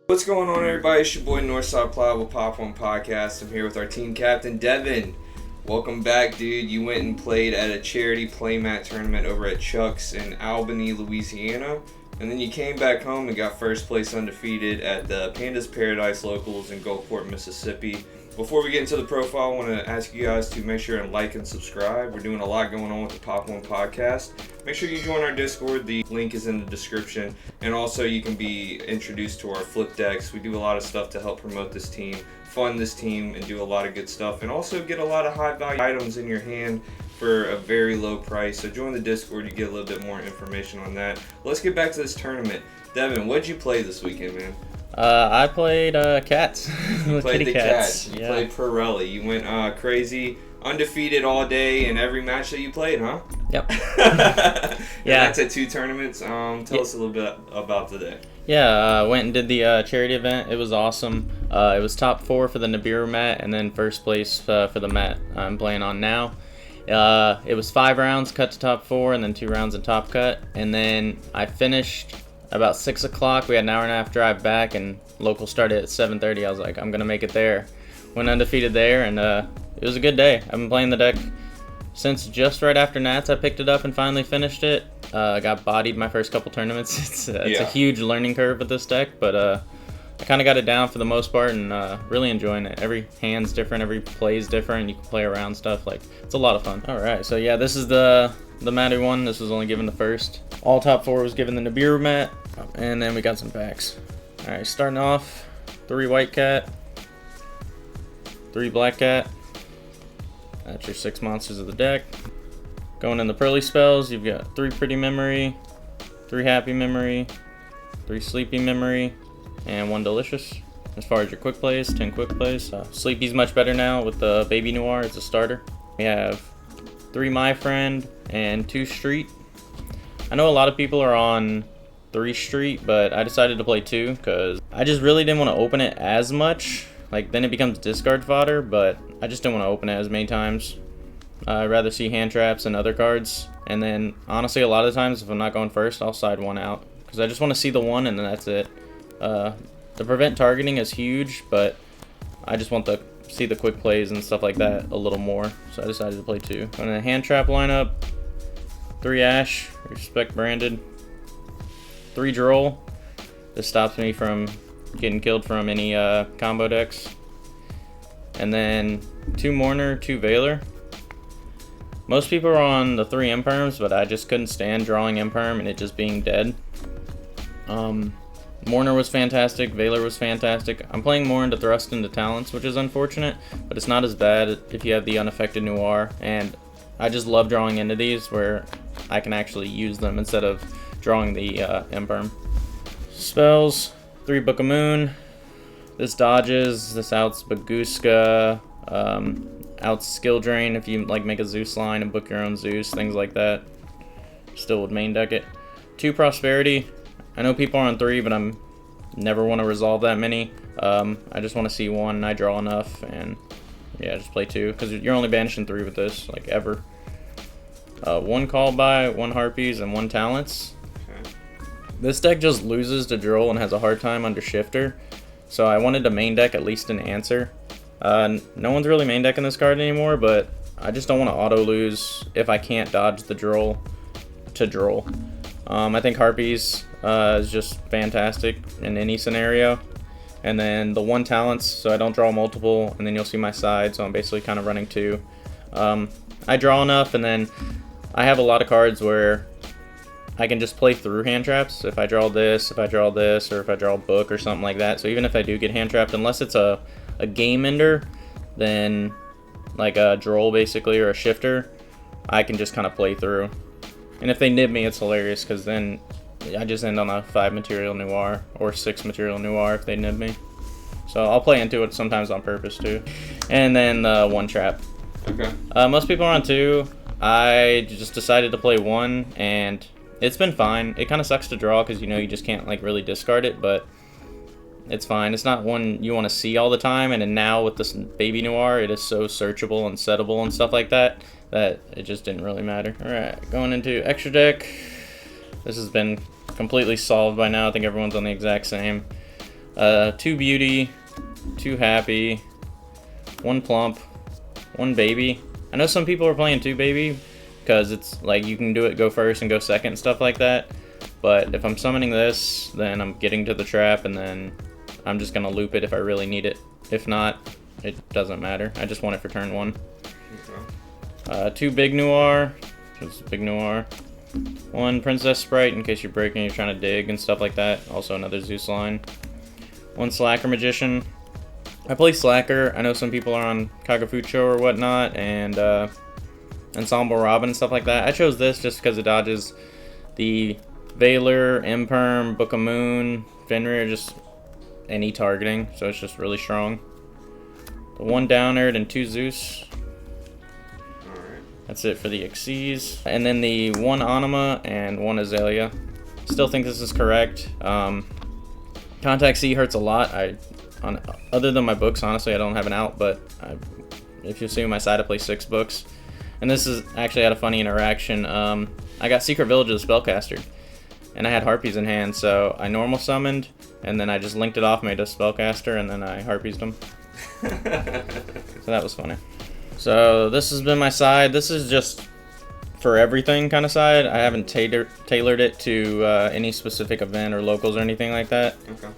What's going on, everybody? It's your boy Northside Pliable Pop One Podcast. I'm here with our team captain, Devin. Welcome back, dude. You went and played at a charity playmat tournament over at Chuck's in Albany, Louisiana. And then you came back home and got first place undefeated at the Pandas Paradise Locals in Gulfport, Mississippi. Before we get into the profile, I want to ask you guys to make sure and like and subscribe. We're doing a lot going on with the Pop One Podcast. Make sure you join our Discord. The link is in the description. And also you can be introduced to our flip decks. We do a lot of stuff to help promote this team, fund this team, and do a lot of good stuff. And also get a lot of high value items in your hand for a very low price. So join the Discord, you get a little bit more information on that. Let's get back to this tournament. Devin, what'd you play this weekend, man? I played cats. You played kitty the cats. You played Purrely. You went crazy, undefeated all day in every match that you played, huh? Yep. Yeah. That's at 2 tournaments. Tell us a little bit about today. Yeah, went and did the charity event. It was awesome. It was top 4 for the Nibiru mat, and then first place for the mat I'm playing on now. It was 5 rounds, cut to top 4, and then 2 rounds in top cut. And then I finished about 6 o'clock. We had an hour and a half drive back, and local started at 7:30. I was like, I'm gonna make it there. Went undefeated there, and it was a good day. I've been playing the deck since just right after Nats. I picked it up and finally finished it. Got bodied my first couple tournaments. It's a huge learning curve with this deck, but I kind of got it down for the most part, and really enjoying it. Every hand's different, every play's different. You can play around stuff. Like, it's a lot of fun. All right, so yeah, this is the mat one. This was only given the first. All top 4 was given the Nibiru mat, and then we got some packs. All right, starting off, 3 white cat, 3 black cat. That's your 6 monsters of the deck. Going in the Purrely spells, you've got 3 pretty memory, 3 happy memory, 3 sleepy memory, and 1 delicious. As far as your quick plays, 10 quick plays. Sleepy's much better now with the baby noir as a starter. We have 3 my friend and 2 street. I know a lot of people are on 3 street, but I decided to play 2 because I just really didn't want to open it as much. Like, then it becomes discard fodder, but I just didn't want to open it as many times. I'd rather see hand traps and other cards. And then, honestly, a lot of times, if I'm not going first, I'll side 1 out. Because I just want to see the 1, and then that's it. The prevent targeting is huge, but I just want to see the quick plays and stuff like that a little more. So I decided to play 2. On a hand trap lineup, 3 Ash, respect branded. 3 Droll. This stops me from getting killed from any combo decks. And then 2 Mourner, 2 Veiler. Most people are on the 3 Imperms, but I just couldn't stand drawing Imperm and it just being dead. Mourner was fantastic, Veiler was fantastic. I'm playing more into Thrust into Talents, which is unfortunate, but it's not as bad if you have the unaffected Noir. And I just love drawing into these where I can actually use them instead of drawing the Imperm. Spells, 3 Book of Moon. This dodges, this outs Baguska, outs Skill Drain if you like make a Zeus line and book your own Zeus, things like that. Still would main deck it. 2 Prosperity. I know people are on 3, but I'm never want to resolve that many. I just want to see 1, and I draw enough, and yeah, just play 2, because you're only banishing 3 with this, like, ever. 1 Call By, 1 Harpies, and 1 Talents. Okay. This deck just loses to Droll and has a hard time under Shifter, so I wanted to main deck at least an answer. No one's really main decking this card anymore, but I just don't want to auto lose if I can't dodge the Droll to Droll. I think Harpies is just fantastic in any scenario. And then the 1 Talents, so I don't draw multiple, and then you'll see my side, so I'm basically kind of running 2. I draw enough, and then I have a lot of cards where I can just play through hand traps. If I draw this, or if I draw a book or something like that. So even if I do get hand trapped, unless it's a game ender, then like a Droll basically, or a Shifter, I can just kind of play through. And if they nib me, it's hilarious, because then I just end on a 5 Material Noir or 6 Material Noir if they nib me. So I'll play into it sometimes on purpose too. And then 1 Trap. Okay. Most people are on 2. I just decided to play 1, and it's been fine. It kind of sucks to draw because you just can't like really discard it, but it's fine. It's not one you want to see all the time, and then now with this Baby Noir, it is so searchable and settable and stuff like that it just didn't really matter. Alright, going into extra deck. This has been completely solved by now. I think everyone's on the exact same. 2 beauty, 2 happy, 1 plump, 1 baby. I know some people are playing 2 baby because it's like you can do it go first and go second and stuff like that. But if I'm summoning this, then I'm getting to the trap and then I'm just gonna loop it if I really need it. If not, it doesn't matter. I just want it for turn 1. Okay. 2 big noir, just big noir. 1 princess sprite in case you're breaking, you're trying to dig and stuff like that. Also another Zeus line. 1 slacker magician. I play slacker. I know some people are on Kagafucho or whatnot, and Ensemble Robin and stuff like that. I chose this just because it dodges the Valor, Imperm, Book of Moon, Fenrir, just any targeting, so it's just really strong. The 1 Downerd and 2 Zeus. Alright. That's it for the Xyz. And then the 1 Anima and 1 Azalea. Still think this is correct. Contact C hurts a lot. Other than my books, honestly, I don't have an out, but if you see my side, I play 6 books. And this is actually had a funny interaction. I got Secret Village of the Spellcaster, and I had Harpies in hand, so I normal summoned, and then I just linked it off, made a Spellcaster, and then I Harpiesed them. So that was funny. So this has been my side. This is just for everything kind of side. I haven't tailored it to any specific event or locals or anything like that. Okay.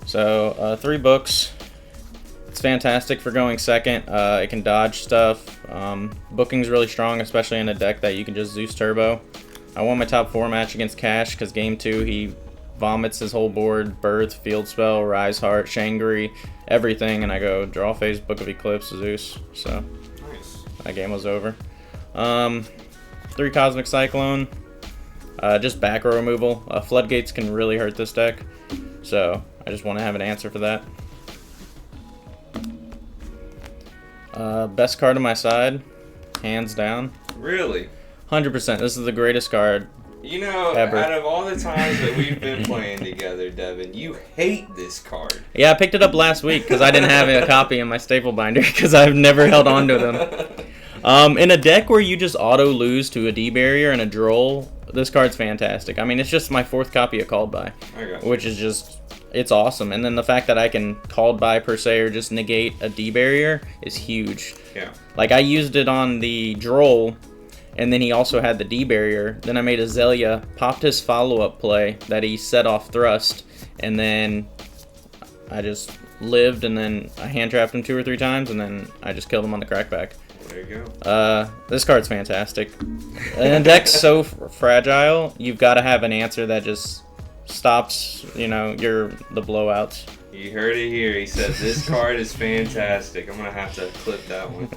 So 3 books. It's fantastic for going second. It can dodge stuff. Booking's really strong, especially in a deck that you can just Zeus Turbo. I won my top 4 match against Cash because game 2 he vomits his whole board, Birth, Field Spell, Rise Heart, Shangri, everything, and I go draw phase, Book of Eclipse, Zeus. So Nice. that game was over. 3 Cosmic Cyclone. Just back row removal. Floodgates can really hurt this deck, so I just want to have an answer for that. Best card on my side, hands down. Really? 100%. This is the greatest card. You know, ever. Out of all the times that we've been playing together, Devin, you hate this card. Yeah, I picked it up last week because I didn't have a copy in my staple binder because I've never held on to them. In a deck where you just auto lose to a D barrier and a droll, this card's fantastic. I mean, it's just my 4th copy of Called By, which is just, it's awesome. And then the fact that I can Called By per se or just negate a D barrier is huge. Yeah. Like I used it on the droll, and then he also had the D barrier. Then I made Azalea, popped his follow-up play that he set off thrust, and then I just lived, and then I hand trapped him 2 or 3 times, and then I just killed him on the crackback. There you go. This card's fantastic. And the deck's so fragile, you've got to have an answer that just stops, the blowouts. You heard it here. He said this card is fantastic. I'm going to have to clip that one.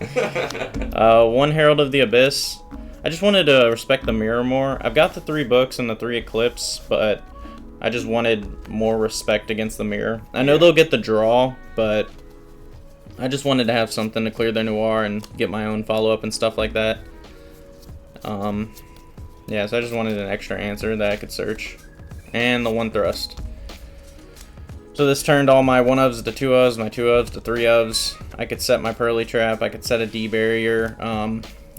1 Herald of the Abyss. I just wanted to respect the mirror more. I've got the 3 books and the 3 Eclipse, but I just wanted more respect against the mirror. I know they'll get the draw, but I just wanted to have something to clear their noir and get my own follow-up and stuff like that. Yeah, so I just wanted an extra answer that I could search. And the 1 Thrust. So this turned all my 1-ofs to 2-ofs, my 2-ofs to 3-ofs. I could set my Purrely trap, I could set a D barrier.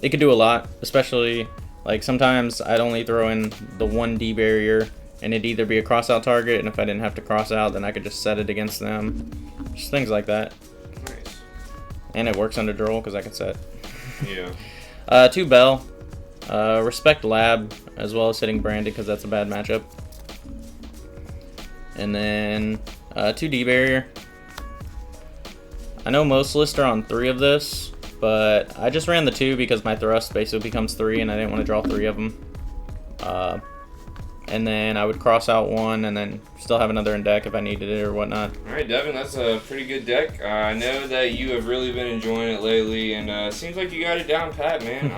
It could do a lot, especially, like, sometimes I'd only throw in the 1 D barrier, and it'd either be a cross-out target, and if I didn't have to cross out, then I could just set it against them. Just things like that. Nice. And it works under Droll, because I can set. Yeah. 2 Bell. Respect Lab, as well as hitting Branded, because that's a bad matchup. And then 2 D barrier. I know most lists are on 3 of this, but I just ran the 2 because my thrust basically becomes 3 and I didn't want to draw 3 of them. And then I would cross out 1 and then still have another in deck if I needed it or whatnot. Alright, Devin, that's a pretty good deck. I know that you have really been enjoying it lately, and seems like you got it down pat, man.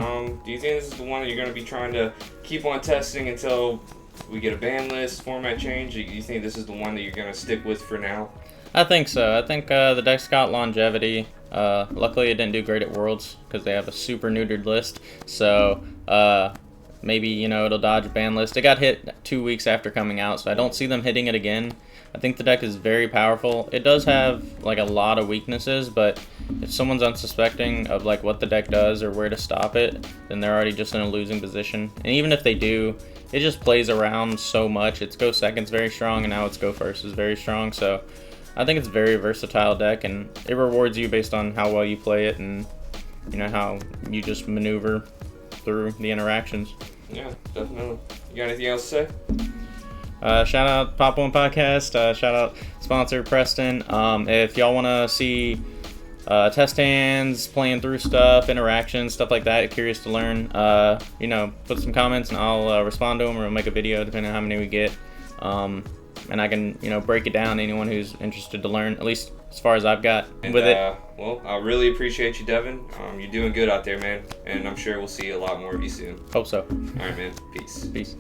Do you think this is the one that you're going to be trying to keep on testing until we get a ban list, format change? Do you think this is the one that you're going to stick with for now? I think so. I think the deck's got longevity. Luckily, it didn't do great at Worlds because they have a super neutered list. So maybe, it'll dodge a ban list. It got hit 2 weeks after coming out, so I don't see them hitting it again. I think the deck is very powerful. It does have, like, a lot of weaknesses, but if someone's unsuspecting of, like, what the deck does or where to stop it, then they're already just in a losing position. And even if they do, it just plays around so much. Its go second's very strong, and now its go first is very strong. So I think it's a very versatile deck, and it rewards you based on how well you play it and how you just maneuver through the interactions. Yeah, definitely. You got anything else to say? Shout out Pop One Podcast. Shout out sponsor Preston. If y'all want to see test hands, playing through stuff, interactions, stuff like that, curious to learn, put some comments and I'll respond to them, or we'll make a video depending on how many we get. And I can, break it down to anyone who's interested to learn, at least as far as I've got with it. Well, I really appreciate you, Devin. You're doing good out there, man. And I'm sure we'll see a lot more of you soon. Hope so. All right, man. Peace. Peace.